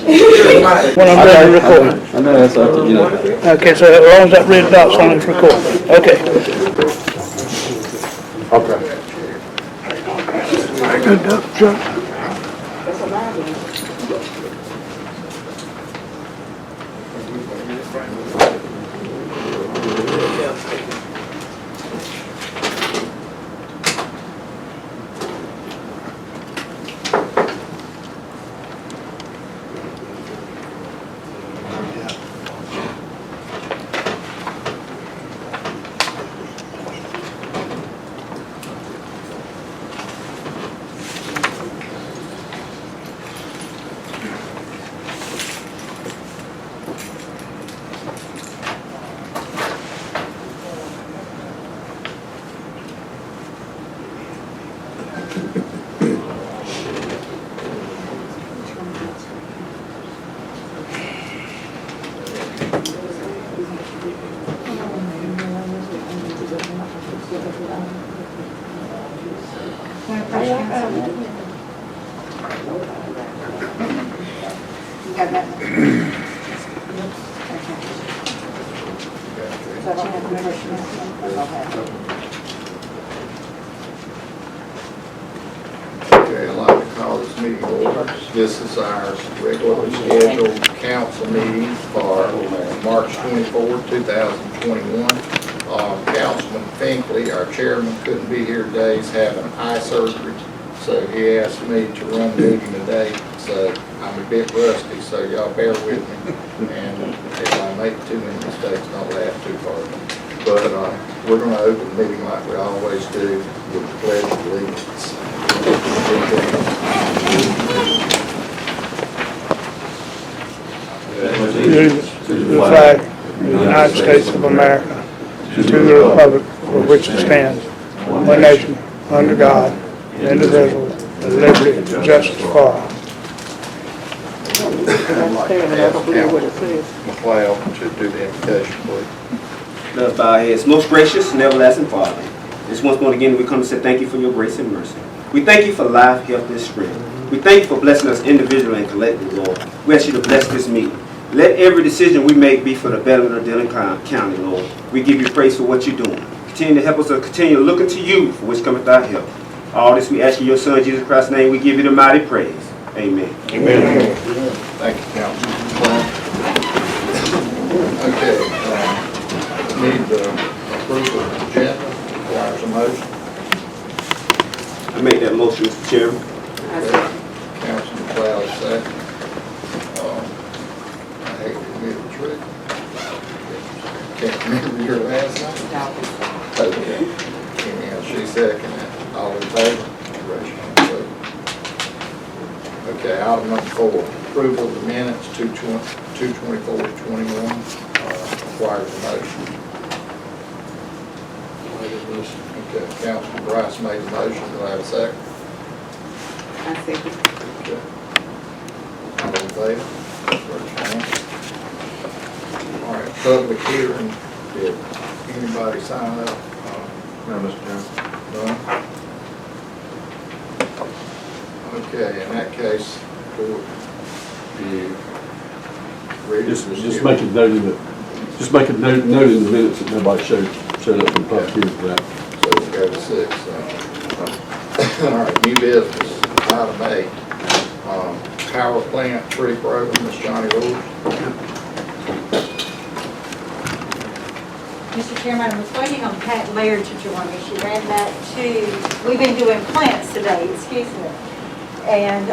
When I'm done recording. I know that's up to you. Okay, so as long as that red dot's on, it's recording. Okay. Okay. Good duck, Chuck. Okay, I'd like to call this meeting order. This is our regularly scheduled council meeting for March 24, 2021. Councilman Finkley, our chairman, couldn't be here today. He's having eye surgery, so he asked me to run the meeting today. So I'm a bit rusty, so y'all bear with me. And if I make too many mistakes, don't laugh too hard. But we're going to open the meeting like we always do with the pledge of allegiance. To the flag of the United States of America, to the republic for which it stands, one nation, under God, indivisible, with liberty and justice for all. McLeod to do the invocation, please. Let us bow our heads. Most gracious and everlasting Father, just once more again, we come to say thank you for your grace and mercy. We thank you for life, health, and strength. We thank you for blessing us individually and collectively, Lord. We ask you to bless this meeting. Let every decision we make be for the betterment of Dillon County, Lord. We give you praise for what you're doing. Continue to help us to continue looking to you for which cometh our help. All this we ask in your Son, Jesus Christ's name. We give you the mighty praise. Amen. Amen. Thank you, Councilman. Okay, need the approval of the agenda. Requires a motion. I make that motion, Mr. Chairman. Councilman McLeod, second. I hate to admit the truth. Can't remember your last name? Okay. Anyhow, she seconded. All in favor? Raise your hand, please. Okay, item number 4, approval of the minutes, 2/24/21, requires a motion. Okay, Councilman Bryce made the motion, do I have a second? I second. Okay. All in favor? Raise your hand. All right, public hearing, did anybody sign up? No, Mr. Chairman. None? Okay, in that case, do you read it? Just make a note in the, note in the minutes that nobody showed up for the public hearing for that. So we'll go to 6. All right, new business, item 8. Power plant tree program, Ms. Johnny Rose. Mr. Chairman, I was waiting on Pat Laird to join me. She ran back to, we've been doing plants today, excuse me. And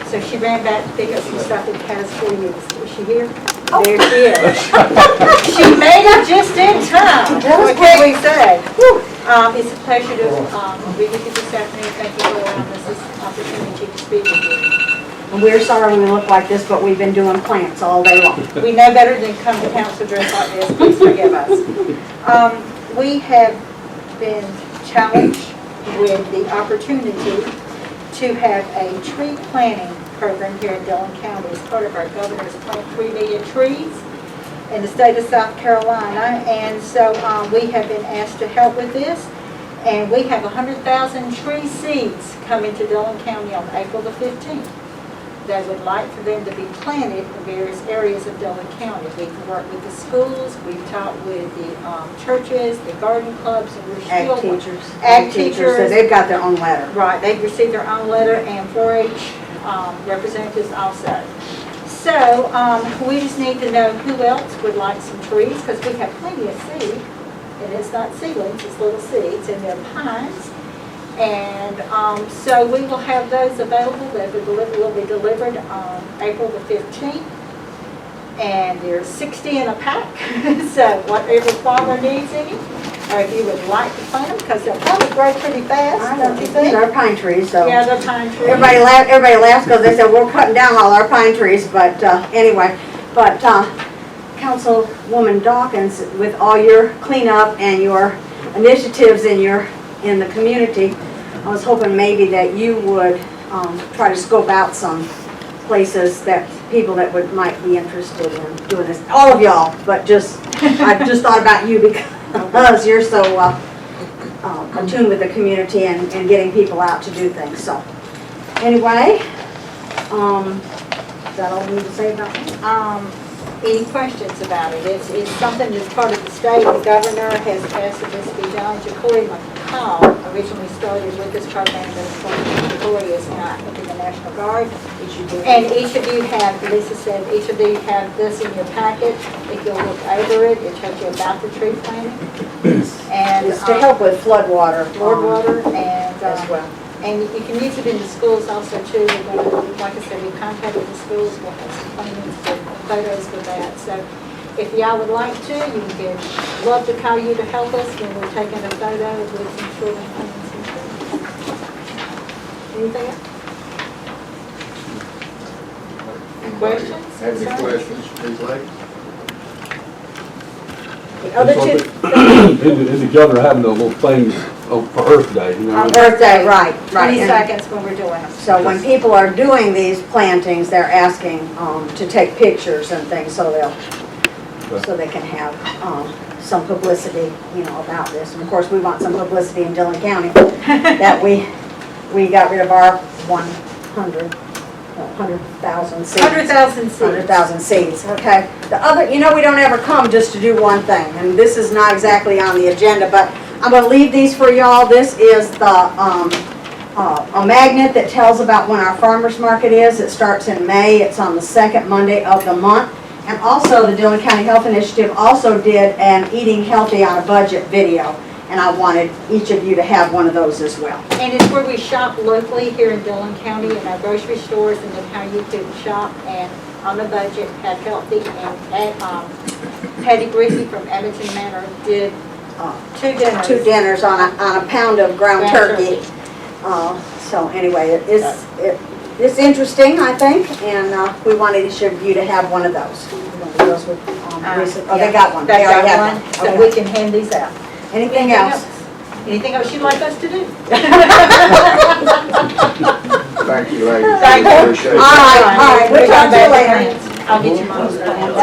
so she ran back to pick up some stuff that Pat has for you. Is she here? Oh. There she is. She made it just in time. What can we say? It's a pleasure to be with you this afternoon. Thank you for allowing us this opportunity to speak with you. And we're sorry we look like this, but we've been doing plants all day long. We know better than come to council dressed like this. Please forgive us. We have been challenged with the opportunity to have a tree planting program here in Dillon County as part of our governor's plant 3 million trees in the state of South Carolina. And so we have been asked to help with this. And we have 100,000 tree seeds coming to Dillon County on April the 15th. they would like for them to be planted in various areas of Dillon County. We've worked with the schools, we've talked with the churches, the garden clubs, and we're still. Ag teachers. Ag teachers. So they've got their own letter. Right, they've received their own letter, and 4-H representatives also. So we just need to know who else would like some trees, because we have plenty of seed, and it's not seedlings, it's little seeds, and they're pines. And so we will have those available. Will be delivered on April the 15th. And there's 60 in a pack, so whatever farmer needs any, or if you would like to plant them, because they'll probably grow pretty fast, don't you think? They're pine trees, so. Yeah, they're pine trees. Everybody laughs because they said, we're cutting down all our pine trees, but anyway. But Councilwoman Dawkins, with all your cleanup and your initiatives in the community, I was hoping maybe that you would try to scope out some places that people that might be interested in doing this. All of y'all, but I just thought about you because you're so attuned with the community and getting people out to do things. So anyway, is that all we need to say about it? Any questions about it? It's something that's part of the state. The governor has asked that this be done. Jacori McCall originally started with this program, but Jacori is not in the National Guard. And each of you have, Lisa said, each of you have this in your packet. If you'll look over it, it tells you about the tree planting. And It's to help with flood water. and as well. And you can use it in the schools also too. We're going to, like I said, we contacted the schools. We'll have some plans and photos for that. So if y'all would like to, you can love to call you to help us when we're taking a photo with some children plans and stuff. Anything else? Questions? Have any concerns? questions for these ladies? The other two, And the governor having a little thing for Earth Day, you know? On Earth Day, right. 20 And seconds when we're doing them. So when people are doing these plantings, they're asking to take pictures and things, so they can have some publicity, about this. And of course, we want some publicity in Dillon County that we got rid of our 100,000 seeds. 100,000 seeds. 100,000 seeds, okay. The other, we don't ever come just to do one thing, and this is not exactly on the agenda, but I'm going to leave these for y'all. This is the a magnet that tells about when our farmers market is. It starts in May. It's on the second Monday of the month. And also, the Dillon County Health Initiative also did an Eating Healthy on a Budget video, and I wanted each of you to have one of those as well. And it's where we shop locally here in Dillon County in our grocery stores, and then how you can shop and on a budget, have healthy. And Patty Griffey from Edmonton Manor did two dinners on a pound of ground turkey. So anyway, it's interesting, I think, and we wanted each of you to have one of those. Those with, they got one. They already have one. So we can hand these out. Anything else? Anything else you'd like us to do? Thank you, ladies. Thank you. Appreciate it. All right, we'll talk to you later. I'll get your mom's plans.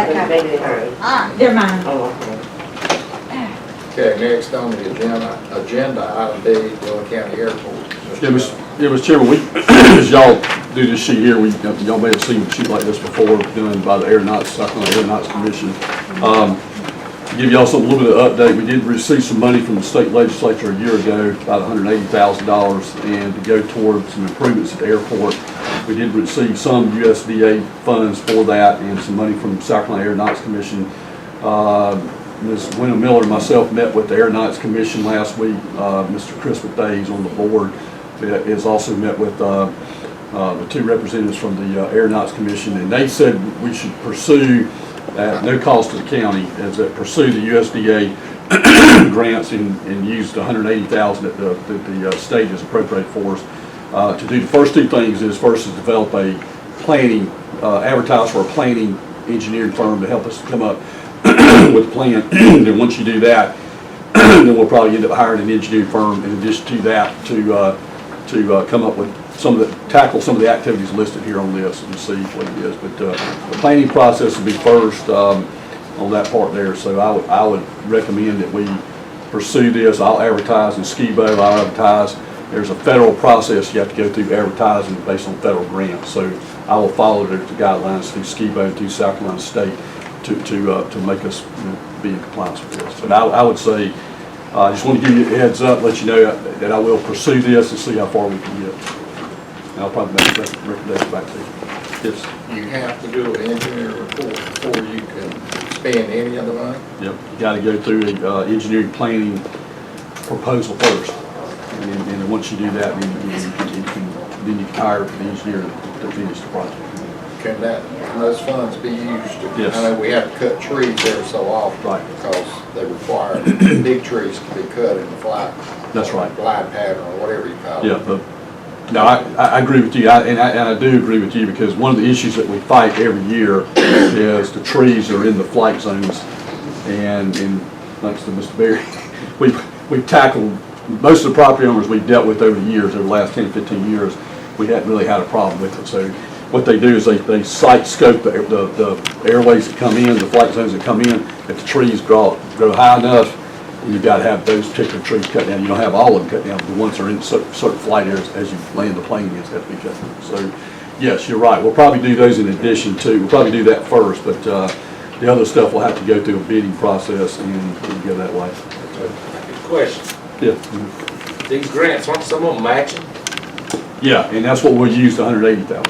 They're mine. Okay, next on the agenda, item B, Dillon County Airport. Mr. Chairman, as y'all do this sheet here, y'all may have seen a sheet like this before done by the South Carolina Aeronautics Commission. To give y'all a little bit of update, we did receive some money from the state legislature a year ago, about $180,000, and to go toward some improvements at the airport. We did receive some USDA funds for that and some money from the South Carolina Aeronautics Commission. Ms. Winna Miller and myself met with the Aeronautics Commission last week. Mr. Chris McDay is on the board. Has also met with the two representatives from the Aeronautics Commission, and they said we should pursue, at no cost to the county, pursue the USDA grants and use the $180,000 that the state has appropriated for us to do. The first two things is develop a planning, advertise for a planning engineering firm to help us come up with a plan. Then once you do that, then we'll probably end up hiring an engineering firm in addition to that to come up with tackle some of the activities listed here on this and see what it is. But the planning process will be first on that part there. So I would recommend that we pursue this. I'll advertise in SCIBO. I'll advertise. There's a federal process you have to go through advertising based on federal grants. So I will follow the guidelines through SCIBO and through South Carolina State to make us be in compliance with this. But I would say, I just want to give you a heads up, let you know that I will pursue this and see how far we can get. And I'll probably make that recommendation back to you. Yes. You have to do an engineer report before you can spend any of the money? Yep, you got to go through a engineering planning proposal first. And once you do that, then you can hire the engineer to finish the project. Can those funds be used? Yes. I know we have to cut trees every so often. Right. Because they require big trees to be cut in the flat. That's right. Glide pattern or whatever you call it. Yeah, but, no, I agree with you, and I do agree with you, because one of the issues that we fight every year is the trees are in the flight zones, and thanks to Mr. Berry, we've tackled, most of the property owners we've dealt with over the years, over the last 10, 15 years, we hadn't really had a problem with it. So what they do is they site scope the airways that come in, the flight zones that come in. If the trees grow high enough, you've got to have those particular trees cut down. You don't have all of them cut down, but the ones that are in certain flight areas as you land the plane is have to be cut down. So yes, you're right. We'll probably do those in addition to, we'll probably do that first, but the other stuff will have to go through a bidding process and go that way. Good question. Yeah. These grants, aren't some of them matching? Yeah, and that's what we'll use the $180,000.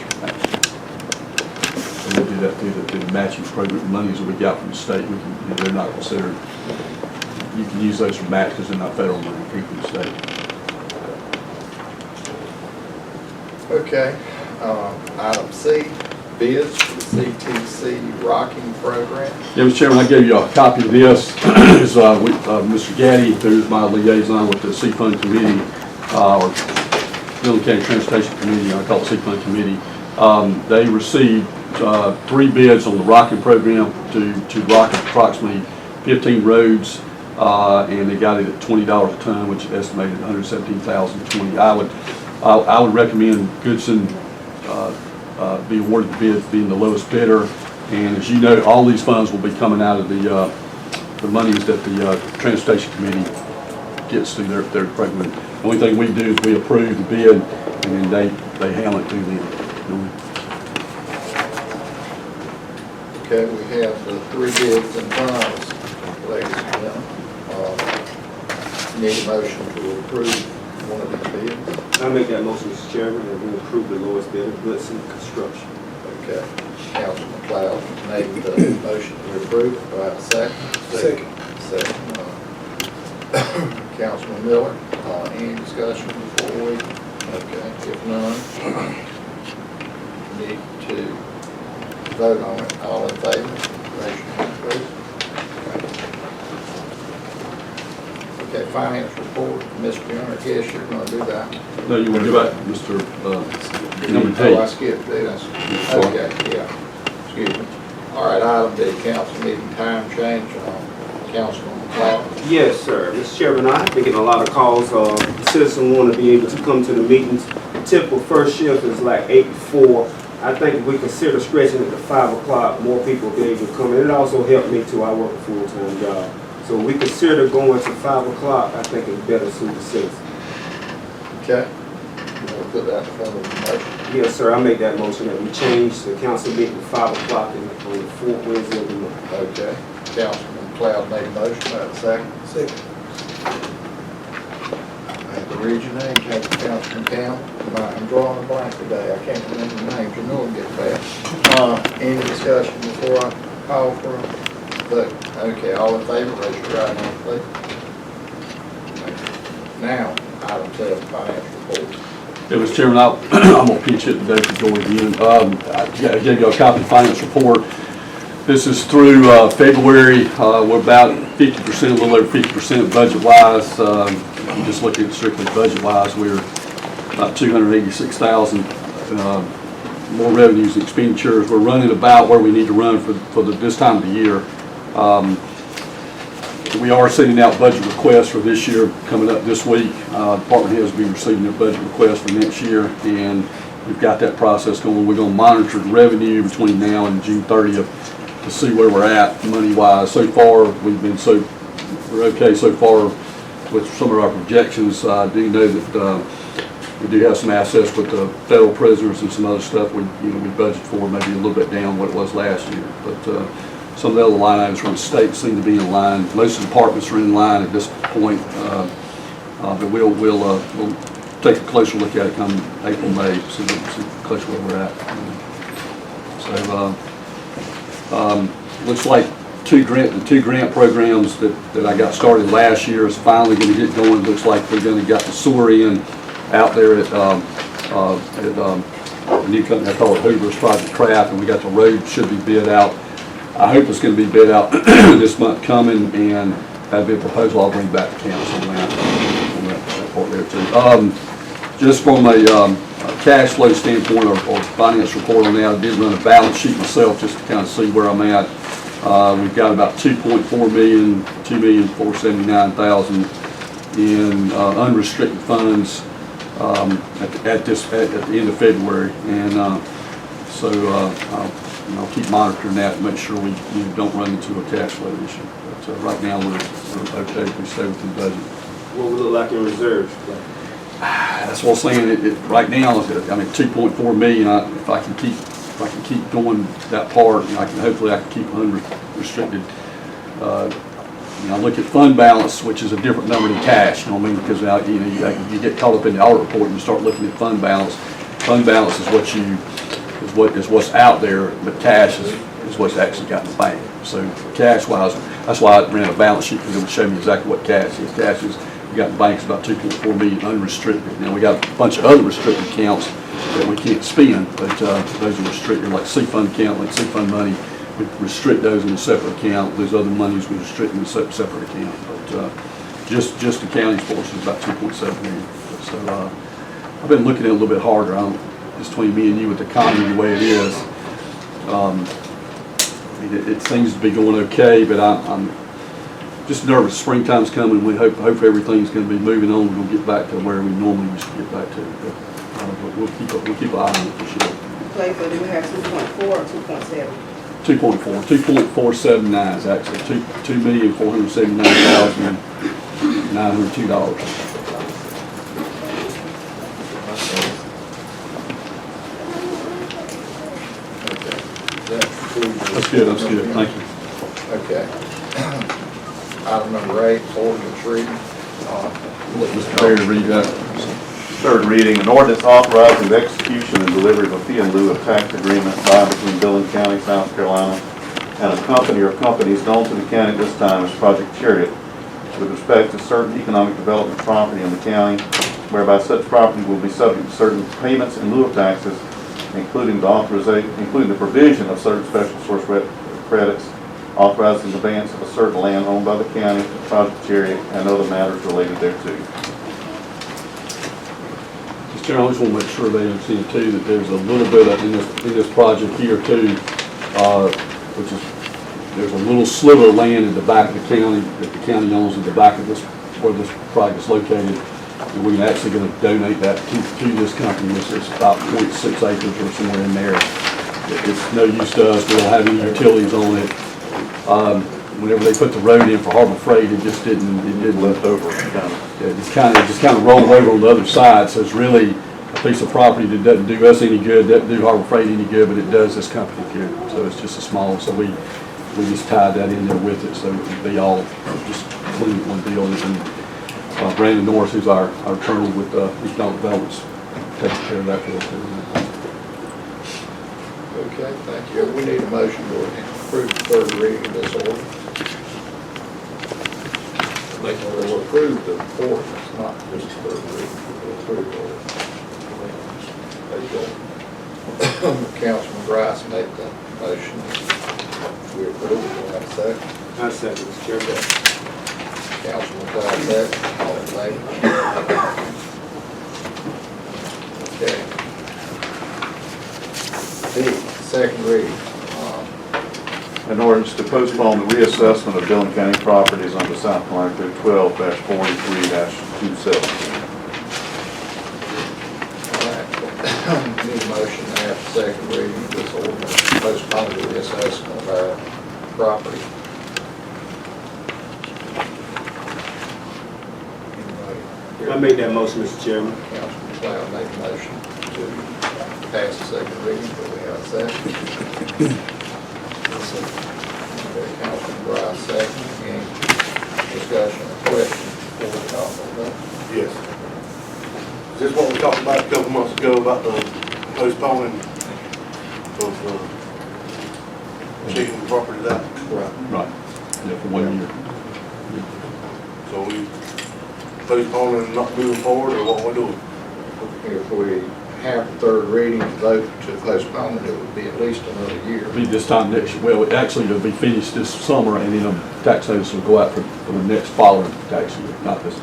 And we'll do that through the matching program monies that we got from the state. We can, they're not considered. You can use those for match because they're not federal money, people from the state. Okay, item C, bids for the CTC rocking program. Yeah, Mr. Chairman, I gave you a copy of this. Is Mr. Gaddy, who's my liaison with the C-Fund Committee, or Dillon County Transportation Committee, I call it C-Fund Committee. They received 3 bids on the rocking program to rock approximately 15 roads, and they got it at $20 a ton, which is estimated at $117,020. I would recommend Goodson be awarded the bid, being the lowest bidder. And as you know, all these funds will be coming out of the monies that the Transportation Committee gets through their program. The only thing we do is we approve the bid, and then they handle it through them. Okay, we have the 3 bids in front of us, ladies and gentlemen. Need a motion to approve one of these bids. I make that motion, Mr. Chairman, and we approve the lowest bidder, Goodson Construction. Okay, Councilman Cloud made the motion to approve. Do I have a second? Second. Councilman Miller, any discussion before we? Okay, if none, need to vote on it. All in favor? Raise your hand, please. Okay, finance report, Mr. Young, I guess you're gonna do that. No, you want to go back, Mr. Number Oh, I 8. skipped it. Sorry. Okay, yeah, excuse me. All right, item D, council meeting time change on Councilman Cloud. Yes, sir. Mr. Chairman, I've been getting a lot of calls. Citizens want to be able to come to the meetings. The typical first shift is like 8 to 4. I think if we consider stretching it to 5 o'clock, more people will be able to come in. It also helped me too. I work a full-time job. So we consider going to 5 o'clock. I think it's better suit the citizens. Okay. You want to put that in front of the motion? Yes, sir. I make that motion that we change the council meeting to 5 o'clock on the 4th Wednesday of the month. Okay. Councilman Cloud made a motion, do I have a second? Second. I have to read your name, Councilman Campbell. I'm drawing a blank today, I can't remember the names, you know I'm getting bad. Any discussion before I call for a vote? Okay, all in favor, raise your right hand, please. Now, item 7, finance report. Yeah, Mr. Chairman, I'm going to pinch hit today for Joy again. I gave you a copy of the finance report. This is through February. We're about 50%, a little over 50% budget-wise. I'm just looking at strictly budget-wise. We're about $286,000 more revenues and expenditures. We're running about where we need to run for this time of the year. We are sending out budget requests for this year coming up this week. Department heads will be receiving their budget requests for next year, and we've got that process going. We're going to monitor the revenue between now and June 30th to see where we're at money-wise. So far, we're okay so far with some of our projections. I do know that We do have some assets with the federal prisoners and some other stuff we budget for, maybe a little bit down what it was last year. But some of the other line items from the state seem to be in line. Most of the departments are in line at this point, but we'll take a closer look at it come April, May, see closer where we're at. So looks like the two grant programs that I got started last year is finally going to get going. Looks like we're going to get the sewer in out there at the new company I call it Hoover's Project Craft, and we got the road should be bid out. I hope it's going to be bid out this month coming, and that'll be a proposal I'll bring back to council on that part there too. Just from a cash flow standpoint or finance report on that, I did run a balance sheet myself just to kind of see where I'm at. We've got about $2.4 million, $2,479,000 in unrestricted funds at the end of February, and so I'll keep monitoring that and make sure we don't run into a cash flow issue. But right now we're okay if we stay within budget. What would it look like in reserves? That's what I'm saying. Right now, I mean, 2.4 million. If I can keep going that part, hopefully I can keep unrestricted. I look at fund balance, which is a different number than cash. You know what I mean? Because you get caught up in the audit report and you start looking at fund balance. Fund balance is what's out there, but cash is what's actually got in the bank. So cash wise, that's why I ran a balance sheet, because it would show me exactly what cash is. Cash is, we got in the bank is about 2.4 million unrestricted. Now we got a bunch of other restricted accounts that we can't spend, but those are restricted, like C-fund account, like C-fund money. We restrict those in a separate account. Those other monies we restrict in a separate account. But just the county's portion is about 2.7 million. So I've been looking at it a little bit harder. Just between me and you with the economy the way it is. It seems to be going okay, but I'm just nervous. Springtime's coming. We hope everything's going to be moving on. We'll get back to where we normally used to get back to. But we'll keep an eye on it for sure. Okay, so do we have 2.4 or 2.7? 2.479 is actually $2,479,902. That's good, thank you. Okay. Item number 8, ordinance reading. Let Mr. Perry read that. Third reading, an ordinance authorizing the execution and delivery of a fee in lieu of tax agreement by and between Dillon County, South Carolina, and a company or companies known to the county at this time as Project Chariot, with respect to certain economic development property in the county, whereby such property will be subject to certain payments in lieu of taxes, including the provision of certain special source credits, authorizing the advance of a certain land owned by the county to Project Chariot, and other matters related thereto. Mr. Chairman, I just want to make sure they understand too that there's a little bit of, in this project here too, which is, there's a little sliver of land in the back of the county that the county owns in the back of this, where this project is located. And we're actually going to donate that to this company. It's about 0.6 acres or somewhere in there. It's no use to us. We don't have any utilities on it. Whenever they put the road in for Harbor Freight, it didn't left over. It just kind of rolled over on the other side. So it's really a piece of property that doesn't do us any good, doesn't do Harbor Freight any good, but it does this company good. So it's just a small. So we just tied that in there with it, so it would be all just clean one deal. And Brandon Norris, who's our attorney with economic developments, takes care of that for us. Okay, thank you. We need a motion to approve the third reading of this ordinance. We'll approve the ordinance, not just the third reading. We'll approve the ordinance. Councilman Rice made the motion. We approve it. We'll have a second. I second, Mr. Chairman. Councilman Clyde, second. All in favor? Okay. Second reading. An ordinance to postpone the reassessment of Dillon County properties under South Carolina Code 12-43-27. All right. Need a motion to have second reading of this ordinance, postpone the reassessment of our property. I made that motion, Mr. Chairman. Councilman McLeod made a motion to pass the second reading. Do we have a second? Okay, Councilman Bryce, second. Any discussion or question before we call for the vote? Yes. Is this what we talked about a couple months ago about the postponing of checking the properties out? Right. Right, yeah, for 1 year. So we postponing and not moving forward, or what we doing? If we have the third reading and vote to postpone it, it would be at least another year. Be this time next year, well, actually, it'll be finished this summer, and then a tax notice will go out for the next following tax year, not this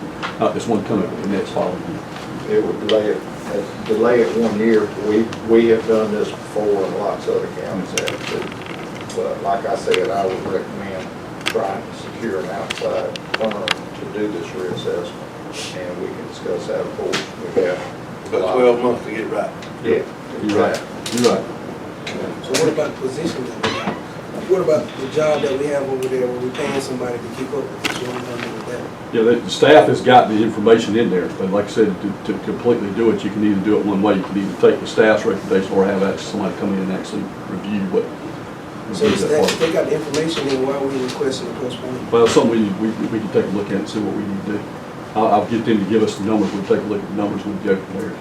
one coming, but the next following year. It would delay it 1 year. We have done this before, and lots of other counties have too. But like I said, I would recommend trying to secure an outside firm to do this reassessment, and we can discuss that, of course. We have About 12 months to get it right. Yeah, You're right, you're right. So what about the position that we have? What about the job that we have over there where we're paying somebody to keep up with this? What are we gonna do with that? Yeah, the staff has got the information in there, but like I said, to completely do it, you can either do it one way. You can either take the staff's recommendation or have actually somebody come in and actually review what. So the staff, they got the information in, why are we requesting a postponement? Well, something we can take a look at and see what we need to do. I'll get them to give us the numbers, we'll take a look at the numbers, we'll go from there.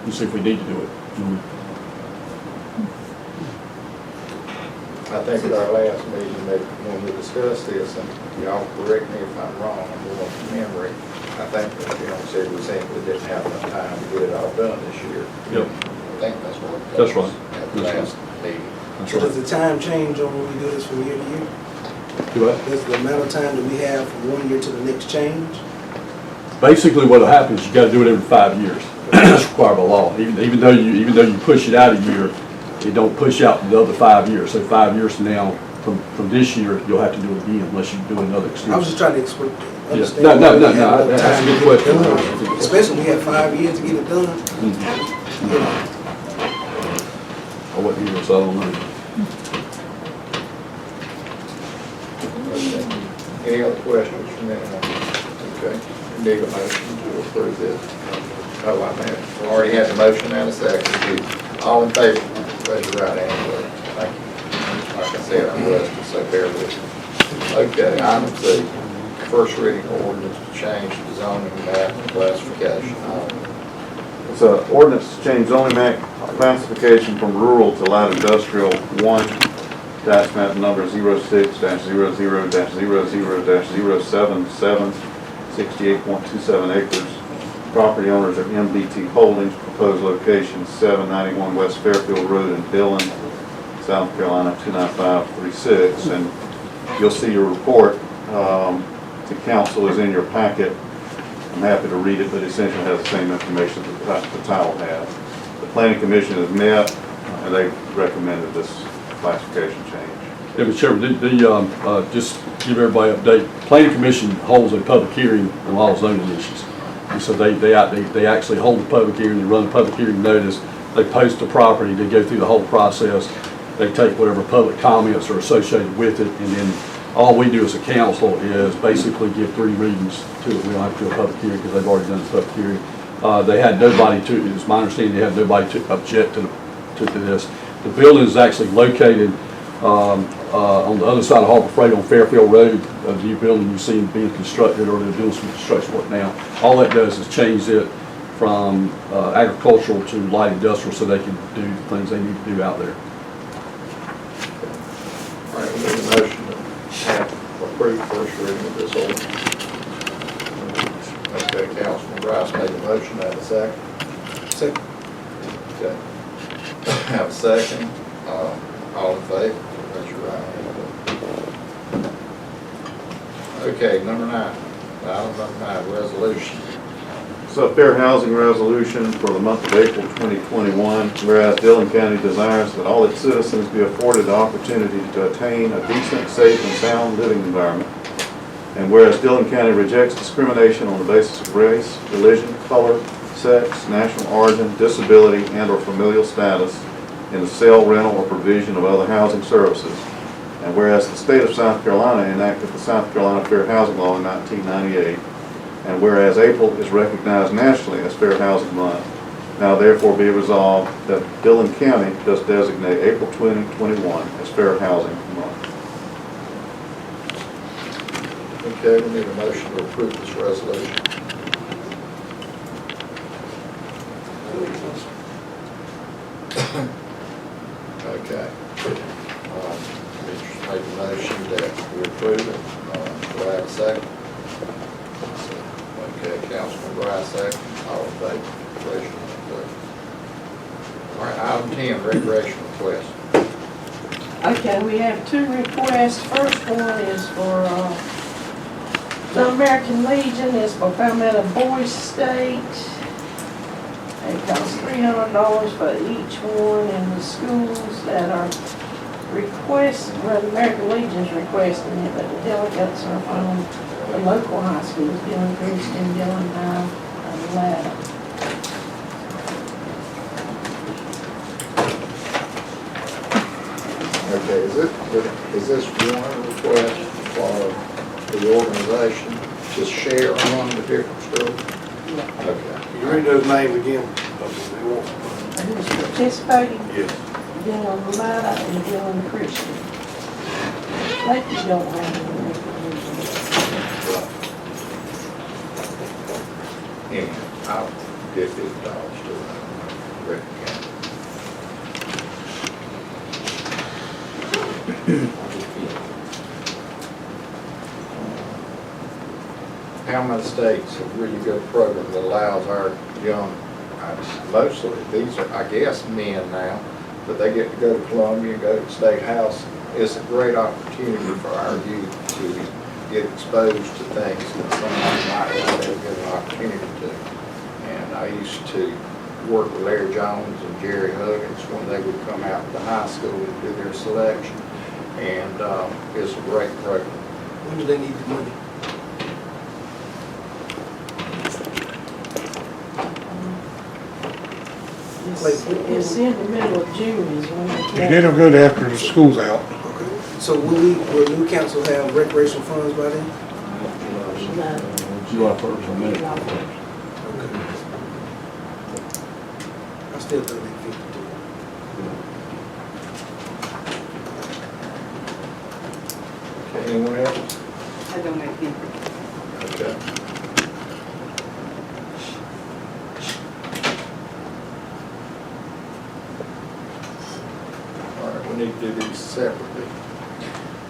And see if we need to do it. I think at our last meeting, when we discussed this, and y'all correct me if I'm wrong, I'm going from memory, I think that, said we simply didn't have enough time to get it all done this year. Yep. I think that's what. That's right. At the last meeting. That's So right. does the time change on when we do this from year to year? Do what? Does the amount of time that we have from 1 year to the next change? Basically, what'll happen is you gotta do it every 5 years. That's required by law. Even though you push it out a year, it don't push out the other 5 years. So 5 years from now, from this year, you'll have to do it again unless you do another I was extension. just trying to understand. No, why we have that's time a to good get it question. done. Especially we have 5 years to get it done. I wasn't here, so I don't know. Okay. Any other questions from anyone? Okay, need a motion to approve this. Oh, I mean, we already had the motion and a second. All in favor, raise your right hand, please. Thank you. Like I said, I'm rusty, so bear with me. Okay, item C, first reading ordinance to change the zoning map and classification. It's an ordinance to change zoning map classification from rural to light industrial 1, tax map number 06-00-00-077, 68.27 acres. Property owners are MBT Holdings, proposed location 791 West Fairfield Road in Dillon, South Carolina 29536. And you'll see your report to council is in your packet. I'm happy to read it, but essentially has the same information that the title has. The Planning Commission has met, and they recommended this classification change. Yeah, Mr. Chairman, just give everybody an update. Planning Commission holds a public hearing on all zoning issues. And so they actually hold the public hearing, they run the public hearing notice, they post the property, they go through the whole process, they take whatever public comments are associated with it, and then all we do as a council is basically give 3 readings to it. We don't have to do a public hearing because they've already done the public hearing. They had nobody to, it's my understanding, they had nobody to object to this. The building is actually located on the other side of Harbor Freight on Fairfield Road, a new building you've seen being constructed, or they're doing some construction work now. All that does is change it from agricultural to light industrial so they can do the things they need to do out there. All right, we need a motion to have approved first reading of this ordinance. Okay, Councilman Rice made the motion, have a second? Second. Okay. Have a second, all in favor, raise your right hand. Okay, number 9, item number 9, resolution. It's a fair housing resolution for the month of April 2021, whereas Dillon County desires that all its citizens be afforded the opportunity to attain a decent, safe, and sound living environment. And whereas Dillon County rejects discrimination on the basis of race, religion, color, sex, national origin, disability, and/or familial status in the sale, rental, or provision of other housing services. And whereas the state of South Carolina enacted the South Carolina Fair Housing Law in 1998, And whereas April is recognized nationally as Fair Housing Month, now therefore be resolved that Dillon County does designate April 2021 as Fair Housing Month. Okay, we need a motion to approve this resolution. Okay. Mitch made a motion that we approve it. Do I have a second? Okay, Councilman Bryce, second. All in favor? Recreational request. All right, item 10, recreation request. Okay, we have two requests. First one is for, the American Legion is for Palmetto Boys State. It costs $300 for each one, and the schools that are well, the American Legion's requesting it, but the delegates are from the local high schools, Dillon Christian, Dillon High, and Latta. Okay, is this one request for the organization to share among the different schools? Yeah. Okay. You read those names again? They won't. Who's participating? Yes. Dillon Latta and Dillon Christian. Lakeview don't have any recognition. And I'll get $50 to Rick Palmetto State's a really good program that allows our young, mostly, these are, I guess, men now, but they get to go to Columbia and go to the State House. It's a great opportunity for our youth to get exposed to things that somebody might not ever get an opportunity to. And I used to work with Larry Jones and Jerry Huggins when they would come out to the high school and do their selection. And it's a great program. When do they need the money? It's in the middle of June is when They don't go to after the school's out. Okay. So will new council have recreation funds by then? July 1st, on that. Okay. I still think they 52. Okay, anyone else? I don't make people. Okay. All right, we need to do these separately.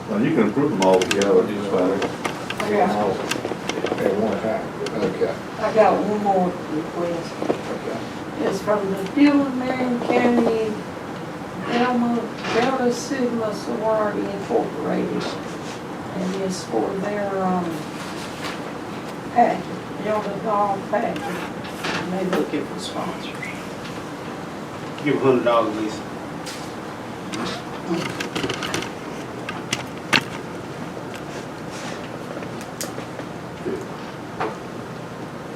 Well, you can approve them all together, it's fine. At one time. Okay, I got one more request. okay. It's from the Dillon, Marion County, Delta Sigma Sorority Incorporated. And it's for their, package, Delta Dog package. And they looking for sponsors. Give $100, Lisa.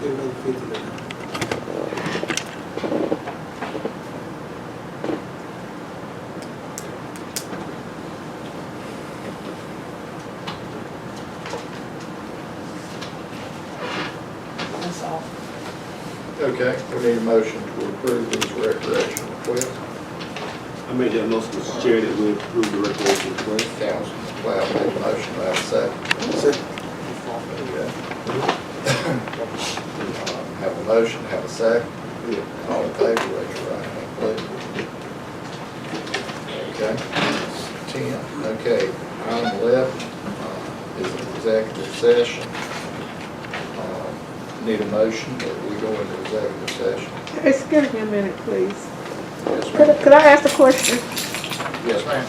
Get another 50 there. That's all. Okay, we need a motion to approve these recreation requests. I made that motion, Mr. Chair, that we approve the recreation request. Councilman Cloud made a motion, do I have a second? Second. Okay. Have a motion, have a second. All in favor, raise your right hand, please. Okay, that's 10. Okay, item 11 is an executive session. Need a motion that we go into executive session. Excuse me a minute, please. Yes, ma'am. Could I ask a question? Yes, ma'am.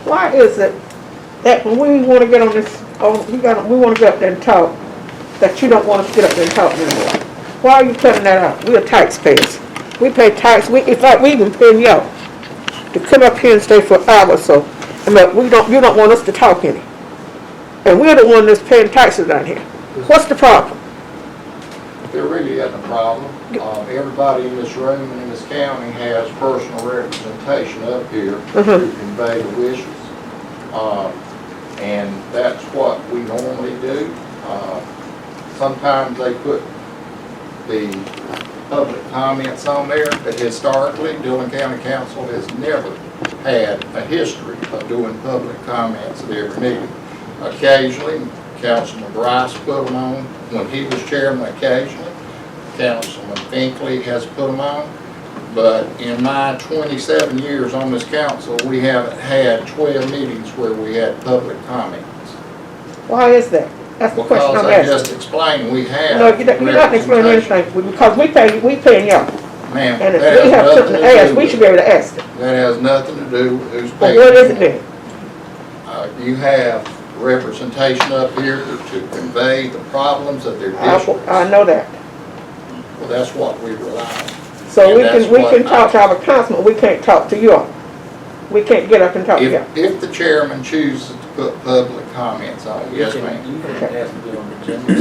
Why is it that when we want to get on this, we want to get up there and talk, that you don't want us to get up there and talk anymore? Why are you cutting that out? We're taxpayers. We pay tax. In fact, we even pay y'all to come up here and stay for hours. So, you don't want us to talk any, and we're the one that's paying taxes down here. What's the problem? There really isn't a problem. Everybody in this room and in this county has personal representation up here to convey the wishes. And that's what we normally do. sometimes they put the public comments on there, but historically, Dillon County Council has never had a history of doing public comments at every meeting. Occasionally, Councilman Bryce put them on when he was chairman occasionally. Councilman Finkley has put them on. But in my 27 years on this council, we haven't had 12 meetings where we had public comments. Why is that? That's the question Because I'm I asking. just explained we have. No, you're not explaining representation. anything, because we paying y'all. Ma'am, And if that we has have nothing something to to ask, do we with should be able to ask it. That has nothing to do with who's But paying. what is it for then? You have representation up here to convey the problems of their districts. I know that. Well, that's what we rely on. So And we that's can what talk to our councilman, we can't talk to you all. We can't get up and talk to you. If the chairman chooses to put public comments on, yes, ma'am. You can ask to get on the agenda.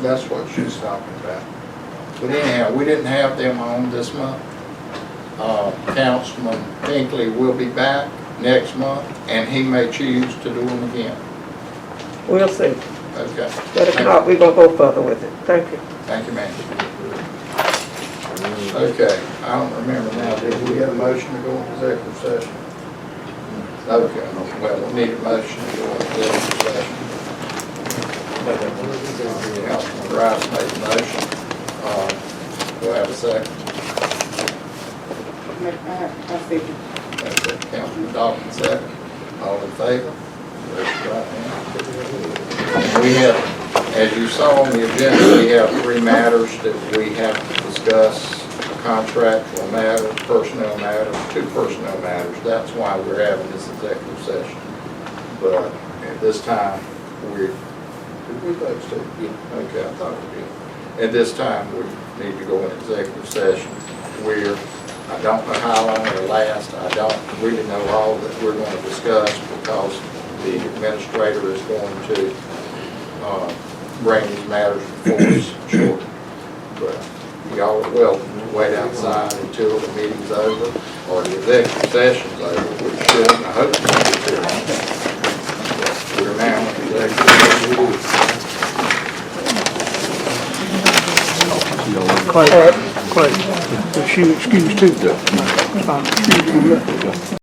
That's what she's talking about. But anyhow, we didn't have them on this month. Councilman Finkley will be back next month, and he may choose to do them again. We'll see. Okay. But if not, we're gonna go further with it. Thank you. Thank you, ma'am. Okay, I don't remember now, did we have a motion to go into executive session? Okay, well, we need a motion to go into executive session. Councilman Rice made the motion. Do I have a second? I see. Okay, Councilman Dawkins, second. All in favor? Raise your right hand. We have, as you saw on the agenda, we have 3 matters that we have to discuss. Contractual matters, personnel matters, 2 personnel matters. That's why we're having this executive session. But at this time, did we vote to? Yeah. Okay, I thought we did. At this time, we need to go in executive session where I don't know how long it'll last. I don't really know all that we're going to discuss because the administrator is going to bring these matters before us shortly. But y'all are welcome to wait outside until the meeting's over or the executive session's over, which should, I hope it's going to be too long. We're now in executive session. Clay, Clay, she excused too. Excuse me.